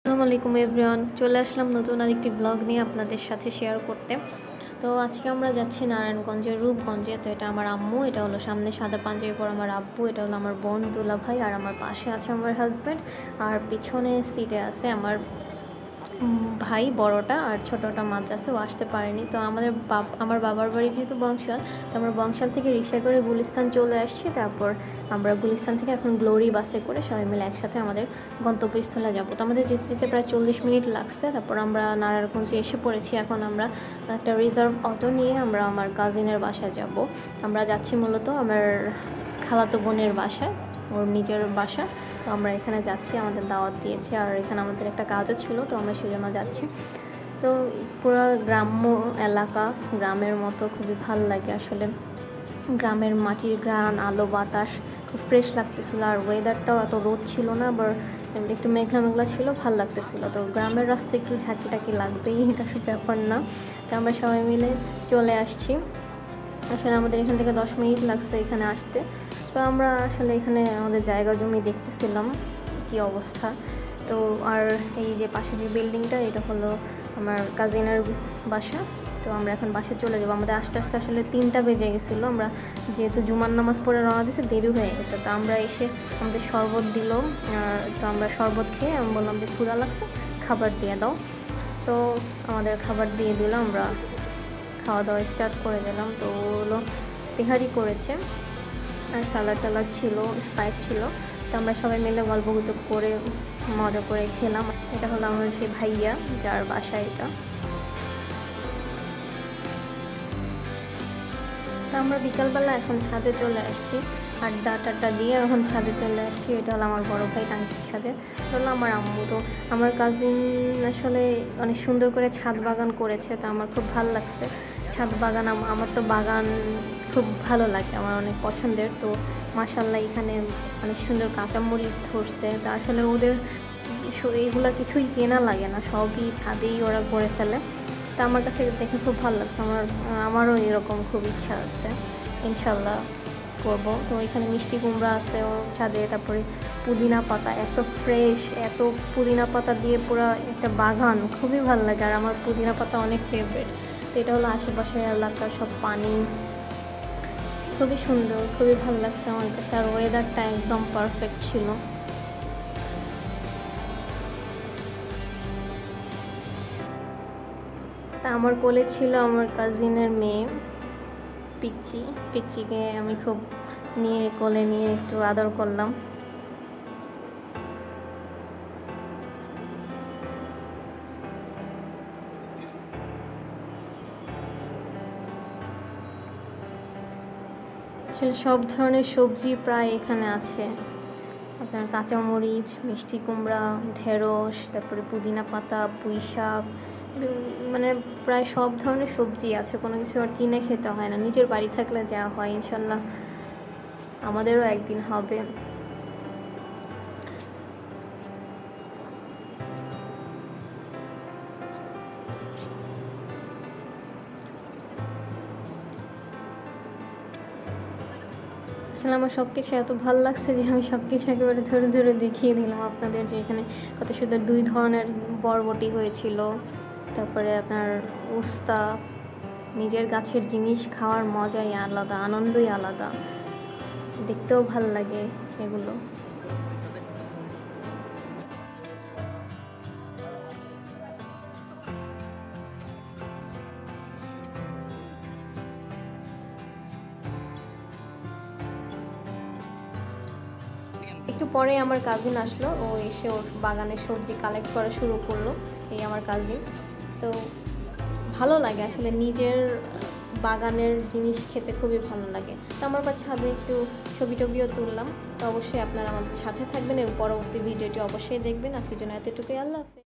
আসসালামু আলাইকুম এভরিওয়ান, চলে আসলাম নতুন আরেকটি ব্লগ নিয়ে আপনাদের সাথে শেয়ার করতে। তো আজকে আমরা যাচ্ছি নারায়ণগঞ্জের রূপগঞ্জে। তো এটা আমার আম্মু, এটা হলো সামনে সাদা পাঞ্জাবি পরা আমার আব্বু, এটা হলো আমার বোন দুলা ভাই, আর আমার পাশে আছে আমার হাজব্যান্ড, আর পিছনে সিটে আছে আমার ভাই বড়টা, আর ছোটোটা মাদ্রাসে, ও আসতে পারেনি। তো আমার বাবার বাড়ি যেহেতু বংশাল, তো আমরা বংশাল থেকে রিক্সা করে গুলিস্তান চলে আসছি। তারপর আমরা গুলিস্তান থেকে এখন গ্লোরি বাসে করে সবাই মিলে একসাথে আমাদের গন্তব্যস্থলে যাব। তো আমাদের যেতে যেতে প্রায় 40 মিনিট লাগছে। তারপর আমরা নারায়ণগঞ্জে এসে পড়েছি। এখন আমরা একটা রিজার্ভ অটো নিয়ে আমরা আমার কাজিনের বাসায় যাব। আমরা যাচ্ছি মূলত আমার খালাতো বোনের বাসায়, ওর নিজের বাসা। তো আমরা এখানে যাচ্ছি, আমাদের দাওয়াত দিয়েছে, আর এখানে আমাদের একটা কাজও ছিল, তো আমরা সেজন্য যাচ্ছি। তো পুরো গ্রাম্য এলাকা, গ্রামের মতো খুবই ভালো লাগে আসলে। গ্রামের মাটির ঘ্রাণ, আলো বাতাস খুব ফ্রেশ লাগতেছিলো, আর ওয়েদারটাও এত রোদ ছিল না, আবার একটু মেঘলা মেঘলা ছিল, ভালো লাগতেছিলো। তো গ্রামের রাস্তায় একটু ঝাঁকি টাকি লাগবেই, এটা সব ব্যাপার না। তো আমরা সবাই মিলে চলে আসছি। আসলে আমাদের এখান থেকে 10 মিনিট লাগছে এখানে আসতে। তো আমরা আসলে এখানে আমাদের জায়গা জমি দেখতেছিলাম কি অবস্থা। তো আর এই যে পাশে যে বিল্ডিংটা, এটা হলো আমার কাজিনের বাসা। তো আমরা এখন বাসায় চলে যাবো। আমাদের আস্তে আস্তে আসলে 3টা বেজে গেছিলো। আমরা যেহেতু জুমার নামাজ পড়ে রওনা দিয়েছি, দেরি হয়ে গেছে। তো আমরা এসে আমাদের শরবত দিল, তো আমরা শরবত খেয়ে আমি বললাম যে ক্ষুধা লাগছে, খাবার দিয়ে দাও। তো আমাদের খাবার দিয়ে দিল, আমরা খাওয়া দাওয়া স্টার্ট করে দিলাম। তো ওগুলো তেহারি করেছে, আর সালাদ টালাদ ছিল, স্প্রাইট ছিল। তো আমরা সবাই মিলে গল্প গুজব করে মজা করে খেলাম। এটা হলো আমার সেই ভাইয়া, যার বাসা এটা। তো আমরা বিকালবেলা এখন ছাদে চলে আসছি, আড্ডা টাড্ডা দিয়ে এখন ছাদে চলে আসছি। এটা হলো আমার বড় ভাই টাঙ্কির ছাদে, এটা হলো আমার আম্মু। তো আমার কাজিন আসলে অনেক সুন্দর করে ছাদ বাগান করেছে, তো আমার খুব ভালো লাগছে ছাদ বাগান। আমার তো বাগান খুব ভালো লাগে, আমার অনেক পছন্দের। তো মাশাআল্লাহ এখানে অনেক সুন্দর কাঁচামরিচ ধরছে। তো আসলে ওদের এইগুলা কিছুই কেনা লাগে না, সবই ছাদেই ওরা করে ফেলে। তা আমার কাছে দেখে খুব ভালো লাগছে। আমারও এরকম খুব ইচ্ছা আছে, ইনশাল্লাহ করব। তো এখানে মিষ্টি কুমড়া আছে ওর ছাদে, তারপরে পুদিনা পাতা এত ফ্রেশ, এত পুদিনা পাতা দিয়ে পুরো একটা বাগান, খুবই ভালো লাগে। আর আমার পুদিনা পাতা অনেক ফেভারিট। তো এটা হলো আশেপাশের এলাকা, সব পানি, খুবই সুন্দর, খুবই ভালো লাগছে আমার কাছে। আর ওয়েদারটা একদম পারফেক্ট ছিল। তা আমার কোলে ছিল আমার কাজিনের মেয়ে পিচ্চিকে আমি খুব নিয়ে কোলে নিয়ে একটু আদর করলাম। আসলে সব ধরনের সবজি প্রায় এখানে আছে, আপনার কাঁচামরিচ, মিষ্টি কুমড়া, ঢেঁড়স, তারপরে পুদিনা পাতা, পুঁই শাক, মানে প্রায় সব ধরনের সবজি আছে। কোনো কিছু আর কিনে খেতে হয় না, নিজের বাড়ি থাকলে যা হয় ইনশাল্লাহ আমাদেরও একদিন হবে। আসলে আমার সব কিছু এত ভালো লাগছে যে আমি সব কিছু একেবারে ধরে ধরে দেখিয়ে দিলাম আপনাদের, যে এখানে কত সুন্দর 2 ধরনের বরবটি হয়েছিল, তারপরে আপনার উস্তা। নিজের গাছের জিনিস খাওয়ার মজাই আলাদা, আনন্দই আলাদা, দেখতেও ভাল লাগে এগুলো। একটু পরে আমার কাজিন আসলো, ও এসে ওর বাগানের সবজি কালেক্ট করা শুরু করলো, এই আমার কাজিন। তো ভালো লাগে আসলে নিজের বাগানের জিনিস খেতে, খুবই ভালো লাগে। তো আমার ছাদে একটু ছবি টবিও তুললাম। তো অবশ্যই আপনারা আমাদের সাথে থাকবেন এবং পরবর্তী ভিডিওটি অবশ্যই দেখবেন। আজকের জন্য এতটুকুই, আল্লাহ হাফেজ।